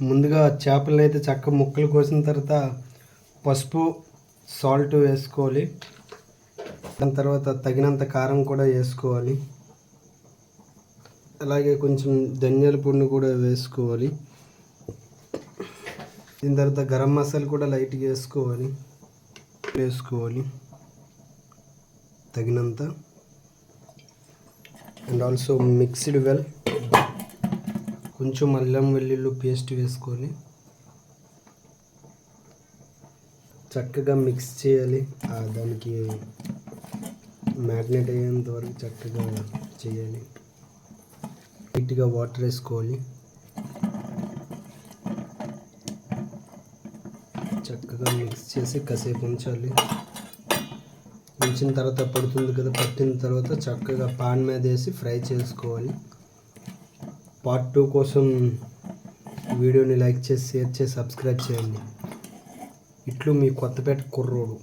ముందుగా చేపలను అయితే చక్కగా ముక్కలు కోసిన తర్వాత పసుపు సాల్ట్ వేసుకోవాలి. దాని తర్వాత తగినంత కారం కూడా వేసుకోవాలి. అలాగే కొంచెం ధనియాల పొడిని కూడా వేసుకోవాలి. దీని తర్వాత గరం మసాలా కూడా లైట్గా వేసుకోవాలి తగినంత. And also mixed well. కొంచెం అల్లం వెల్లుల్లి పేస్ట్ వేసుకోవాలి. చక్కగా మిక్స్ చేయాలి. దానికి మ్యాగ్నేట్ అయ్యేంత వరకు చక్కగా చేయాలి. లైట్గా వాటర్ వేసుకోవాలి. చక్కగా మిక్స్ చేసి కాసేపు ఉంచాలి. ఉంచిన తర్వాత పడుతుంది కదా, పట్టిన తర్వాత చక్కగా పాన్ మీద వేసి ఫ్రై చేసుకోవాలి. పార్ట్ 2 కోసం వీడియోని లైక్ చేసి, షేర్ చేసి, సబ్స్క్రైబ్ చేయండి. ఇట్లు మీ కొత్తపేట కుర్రోడు.